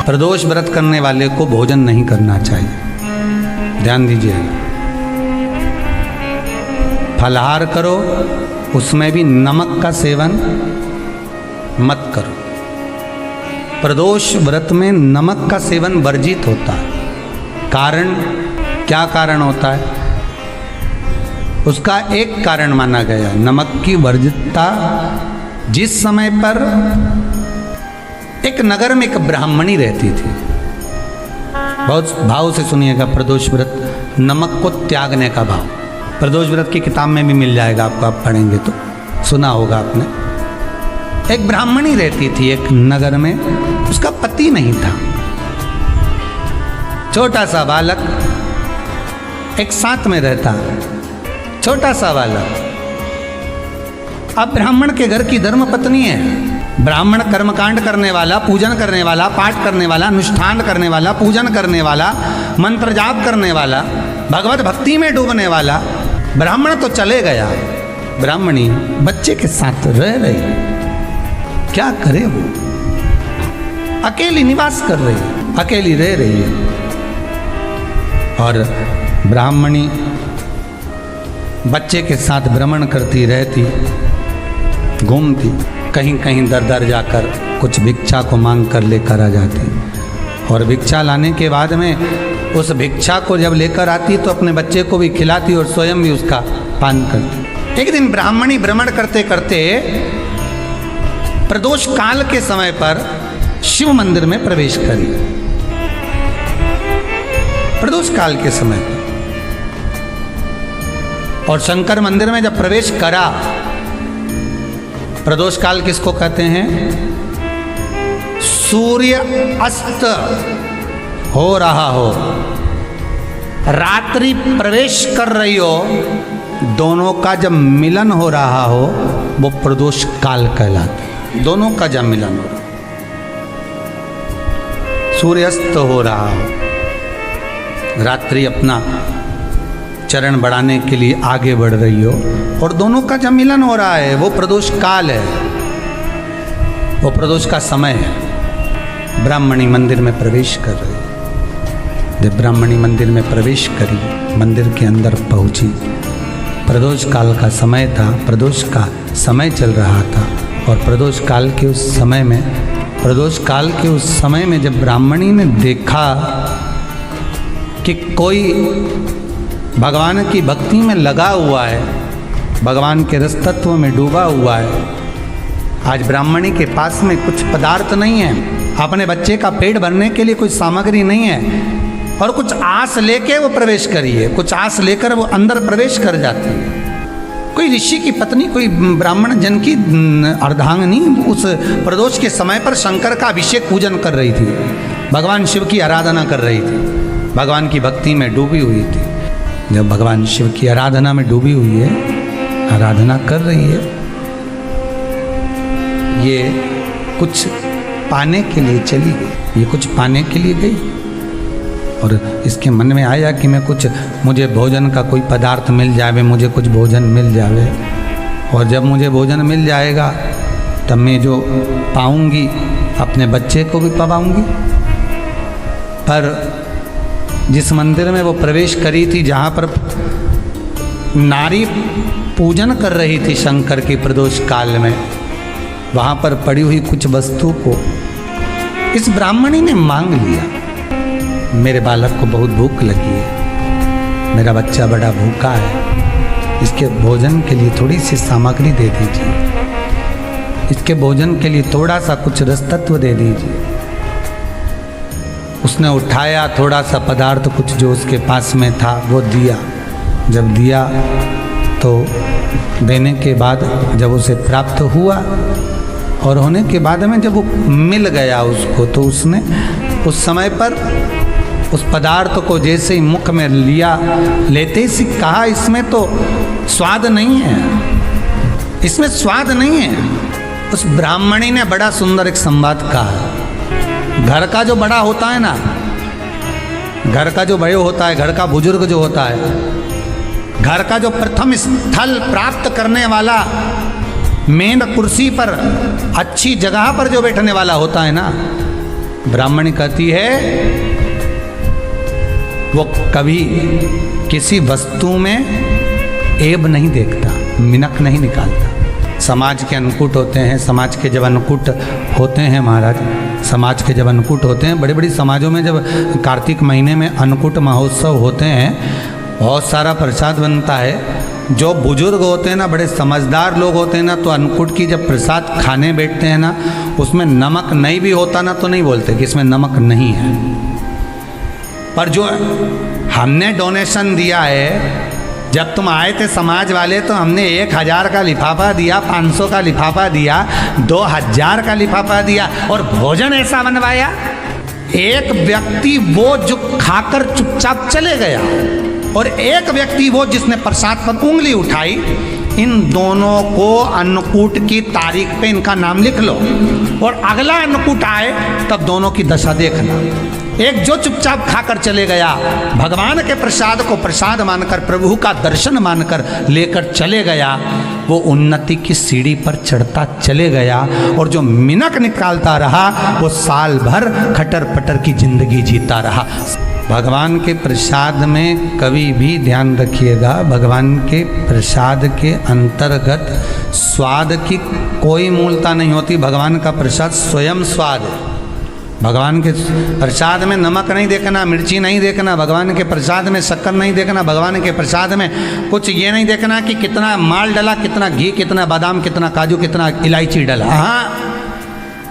प्रदोष व्रत करने वाले को भोजन नहीं करना चाहिए, ध्यान दीजिए। फलाहार करो, उसमें भी नमक का सेवन मत करो। प्रदोष व्रत में नमक का सेवन वर्जित होता है। कारण, क्या कारण होता है? उसका एक कारण माना गया नमक की वर्जितता। जिस समय पर एक नगर में एक ब्राह्मणी रहती थी, बहुत भाव से सुनिएगा, प्रदोष व्रत नमक को त्यागने का भाव। प्रदोष व्रत की किताब में भी मिल जाएगा आपको, आप पढ़ेंगे तो सुना होगा आपने। एक ब्राह्मणी रहती थी एक नगर में, उसका पति नहीं था। छोटा सा बालक एक साथ में रहता, छोटा सा बालक। अब ब्राह्मण के घर की धर्म पत्नी है। ब्राह्मण कर्मकांड करने वाला, पूजन करने वाला, पाठ करने वाला, अनुष्ठान करने वाला, पूजन करने वाला, मंत्र जाप करने वाला, भगवत भक्ति में डूबने वाला। ब्राह्मण तो चले गया, ब्राह्मणी बच्चे के साथ रह रही। क्या करे वो? अकेली निवास कर रही है, अकेली रह रही है। और ब्राह्मणी बच्चे के साथ भ्रमण करती रहती, घूमती, कहीं कहीं दर दर जाकर कुछ भिक्षा को मांग कर लेकर आ जाती। और भिक्षा लाने के बाद में उस भिक्षा को जब लेकर आती तो अपने बच्चे को भी खिलाती और स्वयं भी उसका पान करती। एक दिन ब्राह्मणी भ्रमण करते करते प्रदोष काल के समय पर शिव मंदिर में प्रवेश करी। प्रदोष काल के समय पर, और शंकर मंदिर में जब प्रवेश करा, प्रदोष काल किसको कहते हैं? सूर्य अस्त हो रहा हो, रात्रि प्रवेश कर रही हो, दोनों का जब मिलन हो रहा हो वो प्रदोष काल कहलाता है। दोनों का जब मिलन हो रहा, सूर्यास्त हो रहा हो, रात्रि अपना चरण बढ़ाने के लिए आगे बढ़ रही हो और दोनों का जब मिलन हो रहा है, वो प्रदोष काल है, वो प्रदोष का समय है। ब्राह्मणी मंदिर में प्रवेश कर रही। जब ब्राह्मणी मंदिर में प्रवेश करी, मंदिर के अंदर पहुंची, प्रदोष काल का समय था, प्रदोष का समय चल रहा था। और प्रदोष काल के उस समय में, प्रदोष काल के उस समय में जब ब्राह्मणी ने देखा कि कोई भगवान की भक्ति में लगा हुआ है, भगवान के रस तत्व में डूबा हुआ है। आज ब्राह्मणी के पास में कुछ पदार्थ नहीं है, अपने बच्चे का पेट भरने के लिए कोई सामग्री नहीं है, और कुछ आस लेके वो प्रवेश करी है, कुछ आस लेकर वो अंदर प्रवेश कर जाती है। कोई ऋषि की पत्नी, कोई ब्राह्मण जन की अर्धांगिनी उस प्रदोष के समय पर शंकर का अभिषेक पूजन कर रही थी, भगवान शिव की आराधना कर रही थी, भगवान की भक्ति में डूबी हुई थी। जब भगवान शिव की आराधना में डूबी हुई है, आराधना कर रही है, ये कुछ पाने के लिए चली गई, ये कुछ पाने के लिए गई। और इसके मन में आया कि मुझे भोजन का कोई पदार्थ मिल जावे, मुझे कुछ भोजन मिल जावे, और जब मुझे भोजन मिल जाएगा तब मैं जो पाऊंगी अपने बच्चे को भी पाऊंगी। पर जिस मंदिर में वो प्रवेश करी थी, जहाँ पर नारी पूजन कर रही थी शंकर की प्रदोष काल में, वहाँ पर पड़ी हुई कुछ वस्तु को इस ब्राह्मणी ने मांग लिया। मेरे बालक को बहुत भूख लगी है, मेरा बच्चा बड़ा भूखा है, इसके भोजन के लिए थोड़ी सी सामग्री दे दीजिए, इसके भोजन के लिए थोड़ा सा कुछ रस तत्व दे दीजिए। उसने उठाया थोड़ा सा पदार्थ, कुछ जो उसके पास में था वो दिया। जब दिया तो देने के बाद जब उसे प्राप्त हुआ और होने के बाद में जब वो मिल गया उसको, तो उसने उस समय पर उस पदार्थ को जैसे ही मुख में लिया, लेते ही कहा इसमें तो स्वाद नहीं है, इसमें स्वाद नहीं है। उस ब्राह्मणी ने बड़ा सुंदर एक संवाद कहा। घर का जो बड़ा होता है ना, घर का जो बड़ा होता है, घर का बुजुर्ग जो होता है, घर का जो प्रथम स्थल प्राप्त करने वाला, मेन कुर्सी पर अच्छी जगह पर जो बैठने वाला होता है ना, ब्राह्मणी कहती है वो कभी किसी वस्तु में ऐब नहीं देखता, मिनक नहीं निकालता। समाज के अन्नकूट होते हैं, समाज के जब अन्नकूट होते हैं महाराज, समाज के जब अन्नकूट होते हैं, बड़ी बड़ी समाजों में जब कार्तिक महीने में अन्नकूट महोत्सव होते हैं, बहुत सारा प्रसाद बनता है। जो बुजुर्ग होते हैं ना, बड़े समझदार लोग होते हैं ना, तो अन्नकूट की जब प्रसाद खाने बैठते हैं ना, उसमें नमक नहीं भी होता ना तो नहीं बोलते कि इसमें नमक नहीं है। पर जो हमने डोनेशन दिया है, जब तुम आए थे समाज वाले तो हमने 1000 का लिफाफा दिया, 500 का लिफाफा दिया, 2000 का लिफाफा दिया और भोजन ऐसा बनवाया। एक व्यक्ति वो जो खाकर चुपचाप चले गया और एक व्यक्ति वो जिसने प्रसाद पर उंगली उठाई। इन दोनों को अन्नकूट की तारीख पे इनका नाम लिख लो और अगला अन्नकूट आए तब दोनों की दशा देखना। एक जो चुपचाप खाकर चले गया, भगवान के प्रसाद को प्रसाद मानकर, प्रभु का दर्शन मानकर लेकर चले गया, वो उन्नति की सीढ़ी पर चढ़ता चले गया। और जो मिनक निकालता रहा वो साल भर खटर पटर की जिंदगी जीता रहा। भगवान के प्रसाद में कभी भी ध्यान रखिएगा, भगवान के प्रसाद के अंतर्गत स्वाद की कोई मूलता नहीं होती। भगवान का प्रसाद स्वयं स्वाद है। भगवान के प्रसाद में नमक नहीं देखना, मिर्ची नहीं देखना, भगवान के प्रसाद में शक्कर नहीं देखना, भगवान के प्रसाद में कुछ ये नहीं देखना कि कितना माल डला, कितना घी, कितना बादाम, कितना काजू, कितना इलायची डला। हाँ,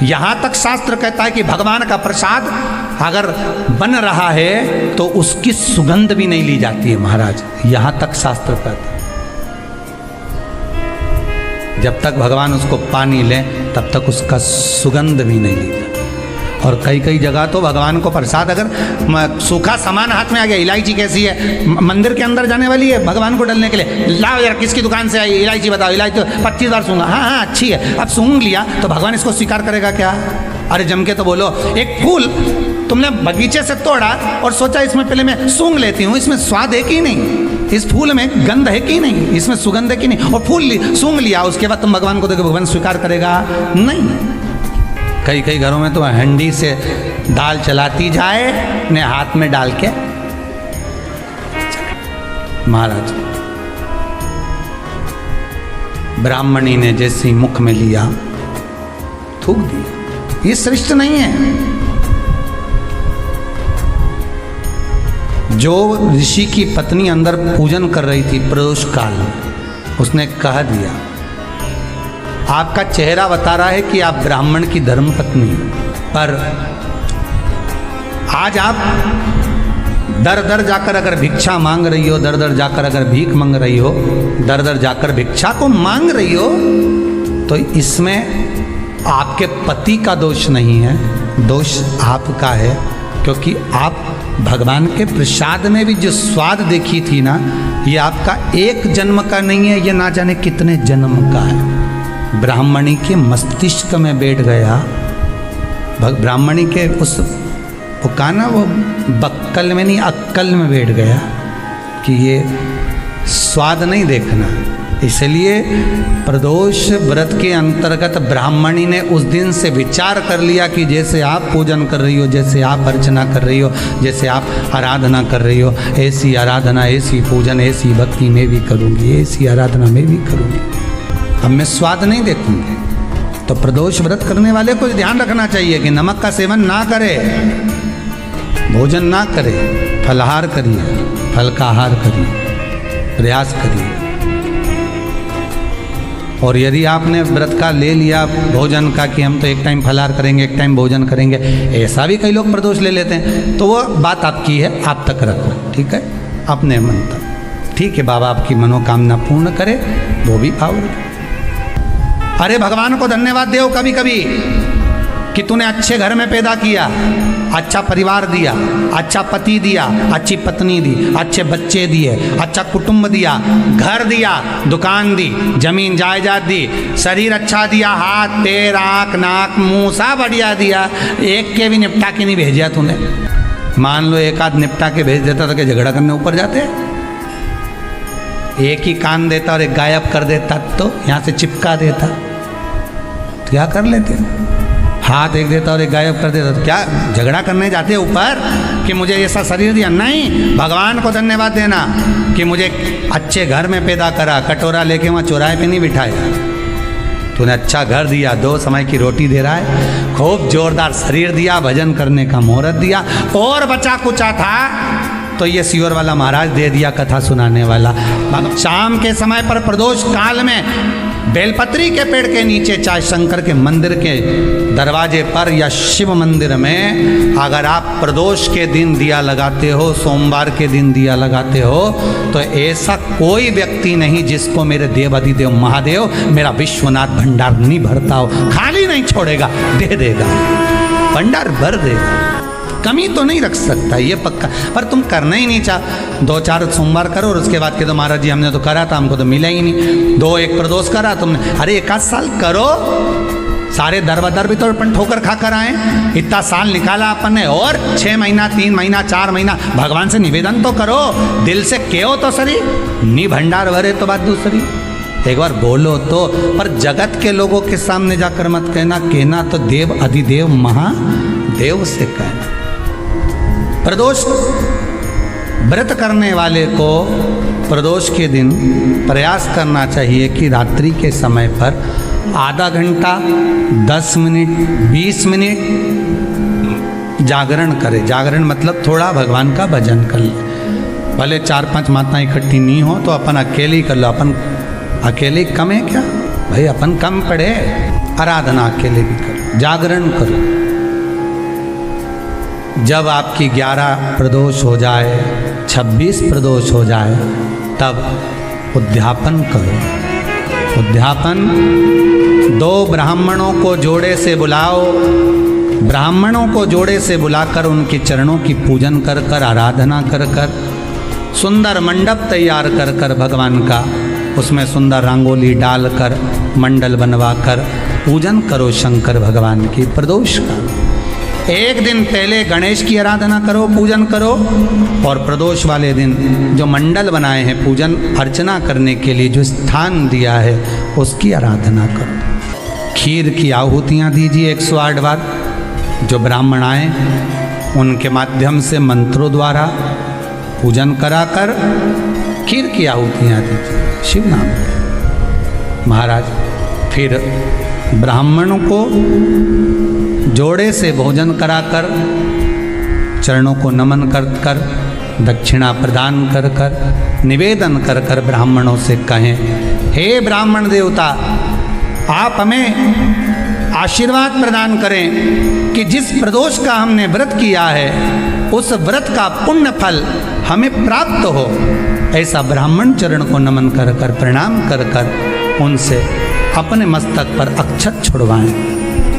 यहाँ तक शास्त्र कहता है कि भगवान का प्रसाद अगर बन रहा है तो उसकी सुगंध भी नहीं ली जाती है महाराज। यहाँ तक शास्त्र कहता है। जब तक भगवान उसको पानी लें तब तक उसका सुगंध भी नहीं ली जाती। और कई कई जगह तो भगवान को प्रसाद अगर सूखा सामान हाथ में आ गया, इलायची कैसी है, मंदिर के अंदर जाने वाली है भगवान को डलने के लिए, लाओ यार किसकी दुकान से आई इलायची बताओ, इलायची 25 बार सूंघा, हाँ हाँ अच्छी है, अब सूंघ लिया तो भगवान इसको स्वीकार करेगा क्या? अरे जम के तो बोलो। एक फूल तुमने बगीचे से तोड़ा और सोचा इसमें पहले मैं सूंघ लेती हूँ, इसमें स्वाद है कि नहीं, इस फूल में गंध है कि नहीं, इसमें सुगंध है कि नहीं, और फूल सूंघ लिया, उसके बाद तुम भगवान को देखो, भगवान स्वीकार करेगा नहीं। कई कई घरों में तो हंडी से दाल चलाती जाए ने हाथ में डाल के। महाराज ब्राह्मणी ने जैसे मुख में लिया थूक दिया। ये श्रेष्ठ नहीं है। जो ऋषि की पत्नी अंदर पूजन कर रही थी प्रदोष काल में, उसने कह दिया आपका चेहरा बता रहा है कि आप ब्राह्मण की धर्म पत्नी, पर आज आप दर दर जाकर अगर भिक्षा मांग रही हो, दर दर जाकर अगर भीख मांग रही हो, दर दर जाकर भिक्षा को मांग रही हो, तो इसमें आपके पति का दोष नहीं है, दोष आपका है। क्योंकि आप भगवान के प्रसाद में भी जो स्वाद देखी थी ना, ये आपका एक जन्म का नहीं है, ये ना जाने कितने जन्म का है। ब्राह्मणी के मस्तिष्क में बैठ गया, ब्राह्मणी के उस वो कहा ना, वो बक्कल में नहीं अक्कल में बैठ गया कि ये स्वाद नहीं देखना। इसलिए प्रदोष व्रत के अंतर्गत ब्राह्मणी ने उस दिन से विचार कर लिया कि जैसे आप पूजन कर रही हो, जैसे आप अर्चना कर रही हो, जैसे आप आराधना कर रही हो, ऐसी आराधना, ऐसी पूजन, ऐसी भक्ति मैं भी करूँगी, ऐसी आराधना मैं भी करूँगी। अब मैं स्वाद नहीं देखूंगी। तो प्रदोष व्रत करने वाले को ध्यान रखना चाहिए कि नमक का सेवन ना करे, भोजन ना करे, फलाहार करिए, फल का आहार करिए, प्रयास करिए। और यदि आपने व्रत का ले लिया भोजन का कि हम तो एक टाइम फलाहार करेंगे, एक टाइम भोजन करेंगे, ऐसा भी कई लोग प्रदोष ले लेते हैं, तो वो बात आपकी है, आप तक रखो, ठीक है, अपने मन तक। ठीक है, बाबा आपकी मनोकामना पूर्ण करे, वो भी भाव रखे। अरे भगवान को धन्यवाद दो कभी कभी कि तूने अच्छे घर में पैदा किया, अच्छा परिवार दिया, अच्छा पति दिया, अच्छी पत्नी दी, अच्छे बच्चे दिए, अच्छा कुटुंब दिया, घर दिया, दुकान दी, जमीन जायदाद दी, शरीर अच्छा दिया, हाथ पैर आँख नाक मुंह सब बढ़िया दिया, एक के भी निपटा के नहीं भेजा तूने। मान लो एक आध निपटा के भेज देता तो क्या झगड़ा करने ऊपर जाते? एक ही कान देता और एक गायब कर देता तो यहाँ से चिपका देता, तो क्या कर लेते? हाथ एक देता और एक गायब कर देता। तो क्या झगड़ा करने जाते हैं ऊपर कि मुझे ऐसा शरीर दिया? नहीं, भगवान को धन्यवाद देना कि मुझे अच्छे घर में पैदा करा, कटोरा लेके वहाँ चौराहे पे नहीं बिठाया। तूने अच्छा घर दिया, 2 समय की रोटी दे रहा है, खूब जोरदार शरीर दिया, भजन करने का मुहूर्त दिया, और बचा कुचा था तो ये सीवर वाला महाराज दे दिया, कथा सुनाने वाला। शाम के समय पर प्रदोष काल में बेलपत्री के पेड़ के नीचे, चाहे शंकर के मंदिर के दरवाजे पर या शिव मंदिर में, अगर आप प्रदोष के दिन दिया लगाते हो, सोमवार के दिन दिया लगाते हो, तो ऐसा कोई व्यक्ति नहीं जिसको मेरे देव अधिदेव महादेव मेरा विश्वनाथ भंडार नहीं भरता हो, खाली नहीं छोड़ेगा, दे देगा, भंडार भर देगा, कमी तो नहीं रख सकता, ये पक्का। पर तुम करना ही नहीं चाह, 2-4 सोमवार करो और उसके बाद के तो महाराज जी हमने तो करा था, हमको तो मिला ही नहीं। 2-1 प्रदोष करा तुमने, अरे 1 साल करो, सारे दर बदर भी तो अपन ठोकर खा कर आए, इतना साल निकाला अपन ने, और 6 महीना 3 महीना 4 महीना भगवान से निवेदन तो करो, दिल से कहो तो सरी, नी भंडार भरे तो बात दूसरी, एक बार बोलो तो। पर जगत के लोगों के सामने जाकर मत कहना, कहना तो देव अधिदेव महादेव से कहना। प्रदोष व्रत करने वाले को प्रदोष के दिन प्रयास करना चाहिए कि रात्रि के समय पर आधा घंटा, 10 मिनट, 20 मिनट जागरण करे। जागरण मतलब थोड़ा भगवान का भजन कर ले, भले 4-5 माताएं इकट्ठी नहीं हो तो अपन अकेले ही कर लो। अपन अकेले कम है क्या भाई, अपन कम पड़े, आराधना अकेले भी करो, जागरण करो। जब आपकी 11 प्रदोष हो जाए, 26 प्रदोष हो जाए, तब उद्यापन करो। उद्यापन 2 ब्राह्मणों को जोड़े से बुलाओ, ब्राह्मणों को जोड़े से बुलाकर उनके चरणों की पूजन कर कर, आराधना कर कर, सुंदर मंडप तैयार कर कर भगवान का, उसमें सुंदर रंगोली डालकर, मंडल बनवाकर पूजन करो शंकर भगवान की प्रदोष का। एक दिन पहले गणेश की आराधना करो, पूजन करो, और प्रदोष वाले दिन जो मंडल बनाए हैं पूजन अर्चना करने के लिए, जो स्थान दिया है उसकी आराधना करो। खीर की आहुतियाँ दीजिए 108 बार, जो ब्राह्मण आए उनके माध्यम से मंत्रों द्वारा पूजन कराकर खीर की आहुतियाँ दीजिए शिव नाम के। महाराज फिर ब्राह्मणों को जोड़े से भोजन कराकर, चरणों को नमन कर कर, दक्षिणा प्रदान कर कर, निवेदन कर कर ब्राह्मणों से कहें, हे ब्राह्मण देवता, आप हमें आशीर्वाद प्रदान करें कि जिस प्रदोष का हमने व्रत किया है उस व्रत का पुण्य फल हमें प्राप्त हो। ऐसा ब्राह्मण चरण को नमन कर कर, प्रणाम कर कर उनसे अपने मस्तक पर अक्षत छुड़वाएं,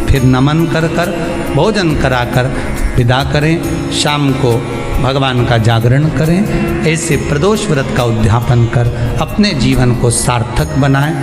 फिर नमन कर कर, भोजन कराकर विदा करें। शाम को भगवान का जागरण करें। ऐसे प्रदोष व्रत का उद्यापन कर अपने जीवन को सार्थक बनाएं।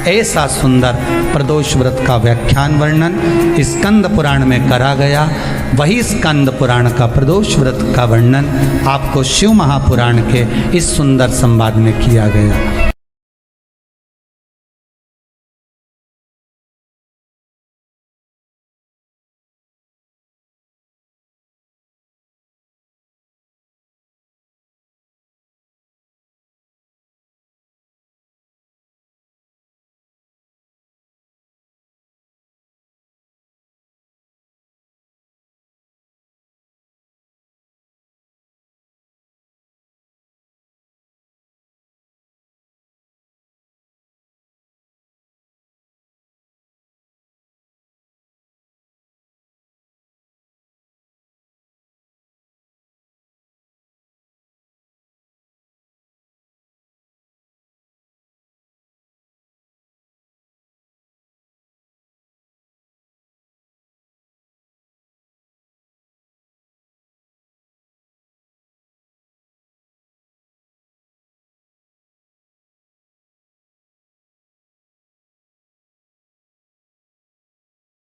ऐसा सुंदर प्रदोष व्रत का व्याख्यान वर्णन स्कंद पुराण में करा गया। वही स्कंद पुराण का प्रदोष व्रत का वर्णन आपको शिव महापुराण के इस सुंदर संवाद में किया गया।